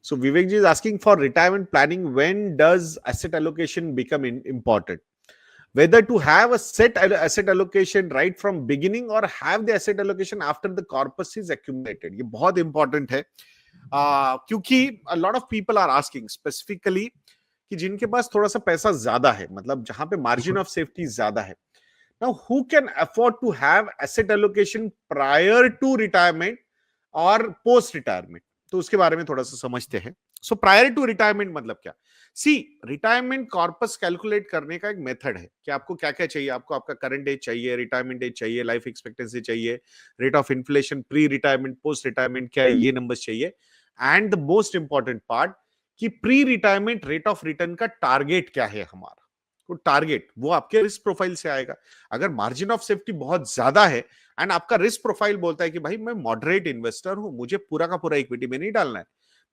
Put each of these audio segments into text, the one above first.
So Vivek ji is asking for retirement planning. When does asset allocation become important? Whether to have a set asset allocation right from beginning or have the asset allocation after the corpus is accumulated. ये बहुत important है क्योंकि a lot of people are asking specifically कि जिनके पास थोड़ा सा पैसा ज्यादा है, मतलब जहां पे मार्जिन ऑफ सेफ्टी ज्यादा है. Now, who can afford to have asset allocation prior to retirement or post retirement? तो उसके बारे में थोड़ा सा समझते हैं. सो प्रायर टू रिटायरमेंट मतलब क्या? सी, रिटायरमेंट कॉर्पस कैलकुलेट करने का एक मेथड है कि आपको क्या क्या चाहिए. आपको आपका करंट एज चाहिए, रिटायरमेंट एज चाहिए, लाइफ एक्सपेक्टेंसी चाहिए, rate of inflation, pre retirement, post retirement क्या है, ये नंबर्स चाहिए. And the most important part कि pre retirement rate of return का टारगेट क्या है हमारा. तो टारगेट वो आपके रिस्क प्रोफाइल से आएगा. अगर मार्जिन ऑफ सेफ्टी बहुत ज्यादा है एंड आपका रिस्क प्रोफाइल बोलता है कि भाई मैं मॉडरेट इन्वेस्टर हूं, मुझे पूरा का पूरा इक्विटी में नहीं डालना है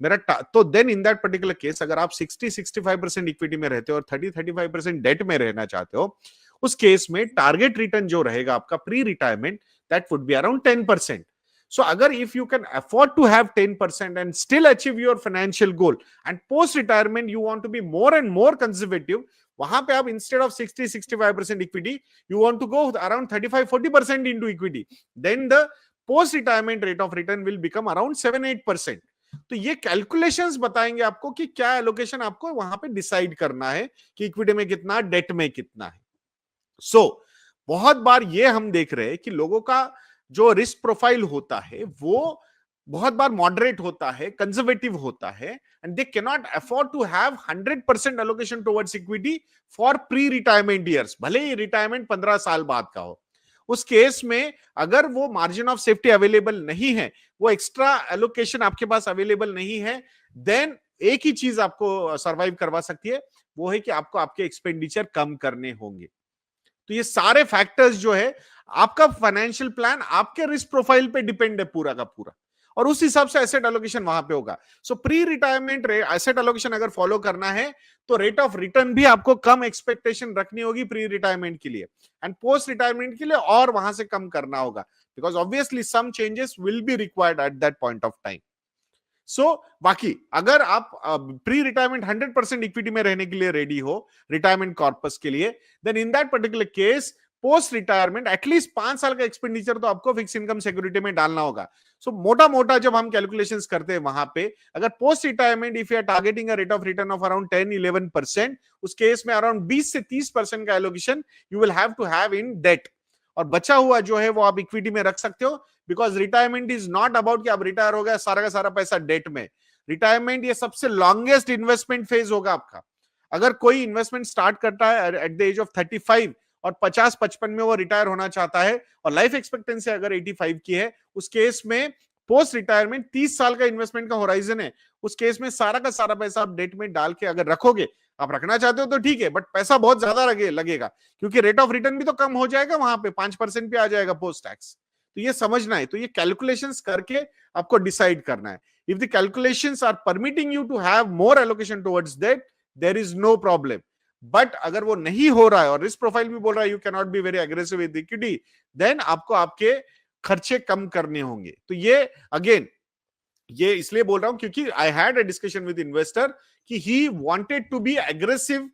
मेरा, तो then in that particular case अगर आप 60-65% इक्विटी में रहते हो और 30-35% डेट में रहना चाहते हो, उस केस में टारगेट रिटर्न जो रहेगा आपका pre retirement, that would be around 10%. So agar if you can afford to have 10% and still achieve your financial goal, and post retirement you want to be more and more conservative, वहां पे आप instead of 60-65% equity you want to go around 35-40% into equity, then the post retirement rate of return will become around 7-8%. तो ये calculations बताएंगे आपको कि क्या allocation आपको वहां पे डिसाइड करना है कि इक्विटी में कितना, डेट में कितना है. सो बहुत बार ये हम देख रहे हैं कि लोगों का जो रिस्क प्रोफाइल होता है वो बहुत बार मॉडरेट होता है, कंजर्वेटिव होता है, and they can not afford to have 100% allocation towards equity for pre retirement years, भले ही रिटायरमेंट 15 साल बाद का हो. उस केस में अगर वो मार्जिन ऑफ सेफ्टी अवेलेबल नहीं है, वो एक्स्ट्रा एलोकेशन आपके पास अवेलेबल नहीं है, देन एक ही चीज आपको सर्वाइव करवा सकती है, वो है कि आपको आपके एक्सपेंडिचर कम करने होंगे. तो ये सारे फैक्टर्स जो है, आपका फाइनेंशियल प्लान आपके रिस्क प्रोफाइल पे डिपेंड है पूरा का पूरा, और उस हिसाब से एसेट एलोकेशन वहां पे होगा. सो प्री रिटायरमेंट एसेट एलोकेशन अगर फॉलो करना है तो रेट ऑफ रिटर्न भी आपको कम एक्सपेक्टेशन रखनी होगी प्री रिटायरमेंट के लिए, एंड पोस्ट रिटायरमेंट के लिए और वहां से कम करना होगा, because obviously some changes will be required at that point of time. So बाकी अगर आप प्री रिटायरमेंट 100% इक्विटी में रहने के लिए रेडी हो रिटायरमेंट कॉर्पस के लिए, then in that particular case post retirement at least 5 साल का एक्सपेंडिचर तो आपको फिक्स इनकम सिक्योरिटी में डालना होगा. सो मोटा मोटा जब हम कैलकुलेशंस करते हैं वहां पे, अगर post retirement if you are targeting a rate of return of around 10-11%, उस केस में अराउंड 20 से 30% का allocation you will have to have in debt, और बचा हुआ जो है वो आप इक्विटी में रख सकते हो, because retirement is not about कि आप रिटायर हो गया सारा का सारा पैसा डेट में. रिटायरमेंट ये सबसे लॉन्गेस्ट इन्वेस्टमेंट फेज होगा आपका. अगर कोई इन्वेस्टमेंट स्टार्ट करता है एट द एज ऑफ 35 और 50-55 में वो रिटायर होना चाहता है, और लाइफ एक्सपेक्टेंसी अगर 85 की है, उस केस में पोस्ट रिटायरमेंट 30 साल का इन्वेस्टमेंट का होराइजन है. उस केस में सारा का सारा पैसा आप डेट में डाल के अगर रखोगे, आप रखना चाहते हो तो ठीक है, बट पैसा बहुत ज्यादा लगेगा क्योंकि रेट ऑफ रिटर्न भी तो कम हो जाएगा, वहां पे 5% पे आ जाएगा पोस्ट टैक्स. तो ये समझना है, तो ये कैलकुलेशंस करके आपको डिसाइड करना है. If the calculations are permitting you to have more allocation towards that, there is no problem. But अगर वो नहीं हो रहा है और रिस्क प्रोफाइल भी बोल रहा है you can not be very aggressive with equity, then आपको आपके खर्चे कम करने होंगे. तो ये अगेन ये इसलिए बोल रहा हूं क्योंकि I had a discussion with investor कि he wanted to be aggressive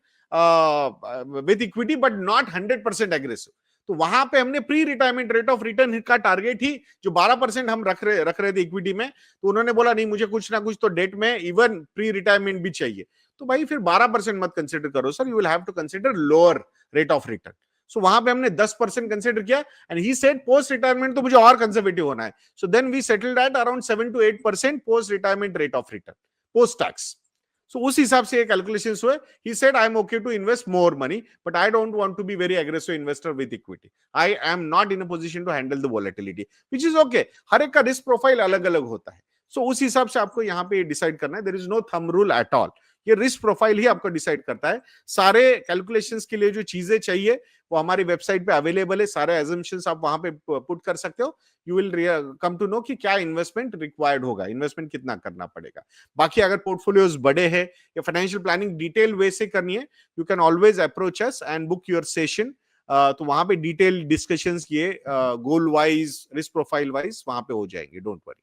with equity but not 100% aggressive. तो वहां पे हमने pre retirement rate of return का टारगेट ही जो 12% हम रख रहे थे इक्विटी में, तो उन्होंने बोला नहीं मुझे कुछ ना कुछ तो डेट में इवन प्री रिटायरमेंट भी चाहिए. तो भाई फिर 12% मत कंसिडर करो sir, you will have to consider lower rate of return. So वहां पे हमने 10% कंसिडर किया, and he said post retirement तो मुझे और कंजर्वेटिव होना है. So then we settled at around 7-8% post retirement rate of return post tax. So उस हिसाब से ये कैलकुलेशंस हुए. He said I am okay to invest more money but I don't want to be very aggressive investor with equity. I am not in a position to handle the volatility, which is okay. हर एक का risk profile अलग अलग होता है. सो उस हिसाब से आपको यहाँ पे डिसाइड करना है. There is no thumb rule at all. ये रिस्क प्रोफाइल ही आपको डिसाइड करता है. सारे कैलकुलेशंस के लिए जो चीजें चाहिए वो हमारी वेबसाइट पे अवेलेबल है. सारे एजम्पशंस आप वहां पे पुट कर सकते हो. You will come to know कि क्या इन्वेस्टमेंट रिक्वायर्ड होगा, इन्वेस्टमेंट कितना करना पड़ेगा. बाकी अगर पोर्टफोलियोज बड़े हैं या फाइनेंशियल प्लानिंग डिटेल वे से करनी है, you can always approach us and book your session. तो वहां पे डिटेल डिस्कशंस किए गोल वाइज, रिस्क प्रोफाइल वाइज वहां पे हो जाएंगे. Don't worry.